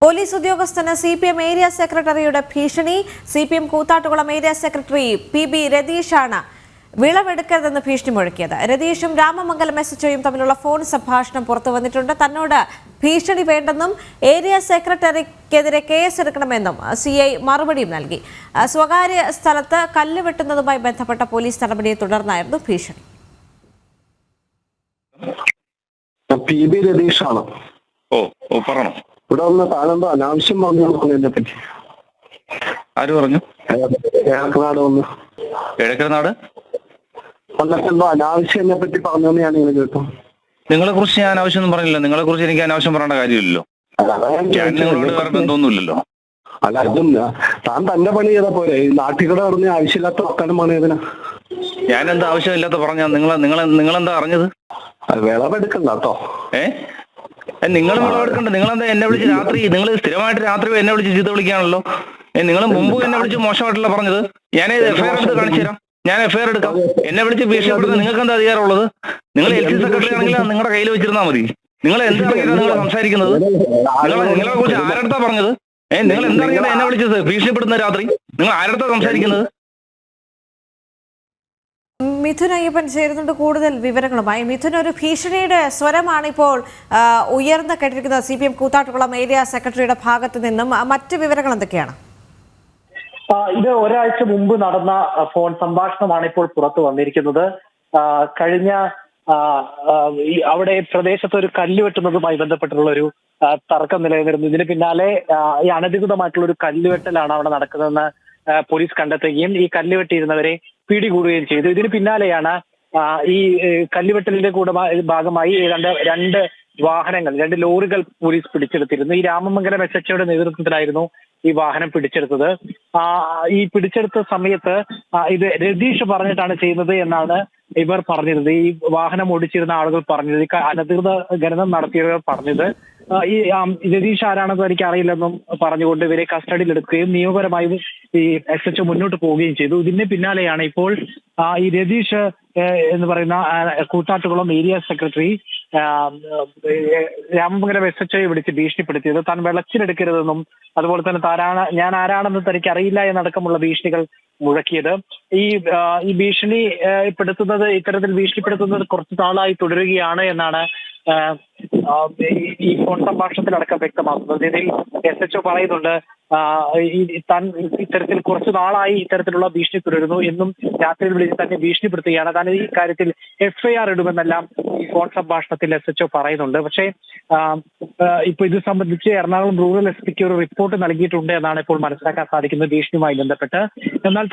Police ഉദ്യോഗസ്ഥന് CPM area സെക്രട്ടറിയുടെ ഭീഷണി. CPM Koothattukulam area secretary PB രതീഷാണ് വിളവെടുക്കരുതെന്ന് ഭീഷണി മുഴക്കിയത്. രതീഷും രാമമംഗലം SHOയും തമ്മിലുള്ള ഫോൺ സംഭാഷണം പുറത്തു വന്നിട്ടുണ്ട്. തന്നോട് ഭീഷണി വേണ്ടെന്നും ഏരിയ സെക്രട്ടറിക്കെതിരെ കേസെടുക്കണമെന്നും CI മറുപടിയും നൽകി. സ്വകാര്യ സ്ഥലത്ത് കല്ല് വെട്ടുന്നതുമായി ബന്ധപ്പെട്ട പോലീസ് നടപടിയെ തുടർന്നായിരുന്നു ഭീഷണി. PB രതീഷാണ്. പറയണം. ഇവിടെ ഒന്ന് താനെന്തോ അനാവശ്യം പറഞ്ഞതിനെ പറ്റി ആര് പറഞ്ഞു? ഏഴക്കനാട് വന്ന് ഏഴക്കനാട് വന്നിട്ട് എന്തോ അനാവശ്യം പറ്റി പറഞ്ഞെന്ന് ഞാൻ ഇങ്ങനെ കേട്ടു. നിങ്ങളെ കുറിച്ച് ഞാൻ അനാവശ്യമൊന്നും പറഞ്ഞില്ല. നിങ്ങളെ കുറിച്ച് എനിക്ക് അനാവശ്യം പറയേണ്ട കാര്യമില്ലല്ലോ. ഞാൻ നിങ്ങളോട് വേറെ ബന്ധമൊന്നുമില്ലല്ലോ. അല്ല, ഇതും താൻ തന്നെ പണി ചെയ്താ പോലെ ഈ നാട്ടിൽ പറഞ്ഞ ആവശ്യമില്ലാത്ത വർത്താനം പണിയതിനാ. ഞാൻ എന്താ ആവശ്യമില്ലാത്ത പറഞ്ഞാ നിങ്ങളെന്താ അറിഞ്ഞത്? വിളവെടുക്കണ്ട കേട്ടോ. നിങ്ങൾ വിളവെടുക്കണ്ട. നിങ്ങളെന്താ എന്നെ വിളിച്ച് രാത്രി, നിങ്ങൾ സ്ഥിരമായിട്ട് രാത്രി എന്നെ വിളിച്ച് ചീത്ത വിളിക്കാണല്ലോ. നിങ്ങൾ മുമ്പ് എന്നെ വിളിച്ച് മോശമായിട്ടല്ല പറഞ്ഞത്. ഞാൻ FIR എടുത്ത് കാണിച്ചു തരാം. ഞാൻ FIR എടുക്കാം. എന്നെ വിളിച്ച് ഭീഷണിപ്പെടുത്താൻ നിങ്ങൾക്ക് എന്താ അധികാരമുള്ളത്? നിങ്ങൾ LC സെക്രട്ടറി ആണെങ്കിൽ നിങ്ങളുടെ കയ്യിൽ വെച്ചിരുന്നാൽ മതി. നിങ്ങൾ എന്താണ് നിങ്ങൾ സംസാരിക്കുന്നത്? നിങ്ങളെ കുറിച്ച് ആരടുത്താ പറഞ്ഞത്? നിങ്ങൾ എന്താണ് എന്നെ വിളിച്ചത് ഭീഷണിപ്പെടുന്ന രാത്രി? നിങ്ങൾ ആരടുത്താ സംസാരിക്കുന്നത്? മിഥുൻ അയ്യപ്പൻ ചേരുന്നുണ്ട് കൂടുതൽ വിവരങ്ങളുമായി. മിഥുൻ, ഒരു ഭീഷണിയുടെ സ്വരമാണ് ഇപ്പോൾ ഉയർന്നു കേട്ടിരിക്കുന്നത് CPM കൂത്താട്ടുകുളം ഏരിയ സെക്രട്ടറിയുടെ ഭാഗത്ത് നിന്നും. മറ്റ് വിവരങ്ങൾ എന്തൊക്കെയാണ്? ഇത് ഒരാഴ്ച മുമ്പ് നടന്ന ഫോൺ സംഭാഷണമാണ് ഇപ്പോൾ പുറത്തു വന്നിരിക്കുന്നത്. കഴിഞ്ഞ അവിടെ പ്രദേശത്ത് ഒരു കല്ല് വെട്ടുന്നതുമായി ബന്ധപ്പെട്ടുള്ള ഒരു തർക്കം നിലനിന്നിരുന്നു. ഇതിന് പിന്നാലെ ഈ അനധികൃതമായിട്ടുള്ള ഒരു കല്ലുവെട്ടലാണ് അവിടെ നടക്കുന്നതെന്ന് പോലീസ് കണ്ടെത്തുകയും ഈ കല്ലുവെട്ടിയിരുന്നവരെ പിടികൂടുകയും ചെയ്തു. ഇതിന് പിന്നാലെയാണ് ഈ കല്ലുവെട്ടലിന്റെ കൂടെ ഭാഗമായി രണ്ട് വാഹനങ്ങൾ, 2 ലോറികൾ പോലീസ് പിടിച്ചെടുത്തിരുന്നു. ഈ രാമമംഗലം SHOയുടെ നേതൃത്വത്തിലായിരുന്നു ഈ വാഹനം പിടിച്ചെടുത്തത്. ഈ പിടിച്ചെടുത്ത സമയത്ത് ഇത് രതീഷ് പറഞ്ഞിട്ടാണ് ചെയ്യുന്നത് എന്നാണ് ഇവർ പറഞ്ഞിരുന്നത്. ഈ വാഹനം ഓടിച്ചിരുന്ന ആളുകൾ പറഞ്ഞത്, ഈ അനധികൃത ഖനനം നടത്തിയവർ പറഞ്ഞത്. ഈ രതീഷ് ആരാണെന്ന് എനിക്ക് അറിയില്ലെന്നും പറഞ്ഞുകൊണ്ട് ഇവരെ കസ്റ്റഡിയിലെടുക്കുകയും നിയമപരമായി ഈ SHO മുന്നോട്ട് പോവുകയും ചെയ്തു. ഇതിന് പിന്നാലെയാണ് ഇപ്പോൾ ഈ രതീഷ് എന്ന് പറയുന്ന കൂത്താട്ടുകുളം ഏരിയ സെക്രട്ടറി രാമമംഗലം SHOയെ വിളിച്ച് ഭീഷണിപ്പെടുത്തിയത്. താൻ വെളച്ചിലെടുക്കരുതെന്നും അതുപോലെ തന്നെ ഞാൻ ആരാണെന്ന് തനിക്ക് അറിയില്ല എന്നടക്കമുള്ള ഭീഷണികൾ മുഴക്കിയത്. ഈ ഭീഷണിപ്പെടുത്തുന്നത്, ഇത്തരത്തിൽ ഭീഷണിപ്പെടുത്തുന്നത് കുറച്ചു നാളായി തുടരുകയാണ് എന്നാണ് ഈ ഫോൺ സംഭാഷണത്തിലടക്കം വ്യക്തമാക്കുന്നത്. ഇതിൽ SHO പറയുന്നുണ്ട്, താൻ ഇത്തരത്തിൽ കുറച്ചു നാളായി ഇത്തരത്തിലുള്ള ഭീഷണി തുടരുന്നു എന്നും രാത്രിയിൽ വിളിച്ച് തന്നെ ഭീഷണിപ്പെടുത്തുകയാണ്. താൻ ഈ കാര്യത്തിൽ FIR ഇടുമെന്നെല്ലാം ഈ ഫോൺ സംഭാഷണത്തിൽ SHO പറയുന്നുണ്ട്. പക്ഷേ ഇപ്പൊ ഇത് സംബന്ധിച്ച് എറണാകുളം റൂറൽ SPക്ക് ഒരു റിപ്പോർട്ട് നൽകിയിട്ടുണ്ട് എന്നാണ് ഇപ്പോൾ മനസ്സിലാക്കാൻ സാധിക്കുന്നത് ഭീഷണിയുമായി ബന്ധപ്പെട്ട്. എന്നാൽ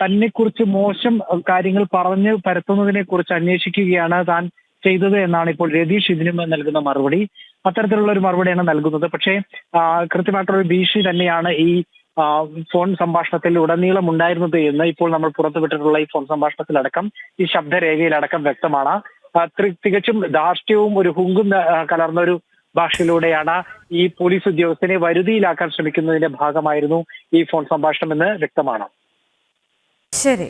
തന്നെ കുറിച്ച് മോശം കാര്യങ്ങൾ പറഞ്ഞു പരത്തുന്നതിനെ കുറിച്ച് അന്വേഷിക്കുകയാണ് താൻ ചെയ്തത് എന്നാണ് ഇപ്പോൾ രതീഷ് ഇതിന് നൽകുന്ന മറുപടി. അത്തരത്തിലുള്ള ഒരു മറുപടിയാണ് നൽകുന്നത്. പക്ഷേ കൃത്യമായിട്ടുള്ള ഒരു ഭീഷണി തന്നെയാണ് ഈ ഫോൺ സംഭാഷണത്തിൽ ഉടനീളം ഉണ്ടായിരുന്നത് എന്ന് ഇപ്പോൾ നമ്മൾ പുറത്തുവിട്ടിട്ടുള്ള ഈ ഫോൺ സംഭാഷണത്തിലടക്കം, ഈ ശബ്ദരേഖയിലടക്കം വ്യക്തമാണ്. തികച്ചും ധാർഷ്ട്യവും ഒരു ഹുങ്കും കലർന്ന ഒരു ഭാഷയിലൂടെയാണ് ഈ പോലീസ് ഉദ്യോഗസ്ഥനെ വരുതിയിലാക്കാൻ ശ്രമിക്കുന്നതിന്റെ ഭാഗമായിരുന്നു ഈ ഫോൺ സംഭാഷണം എന്ന് വ്യക്തമാണ്. ശരി.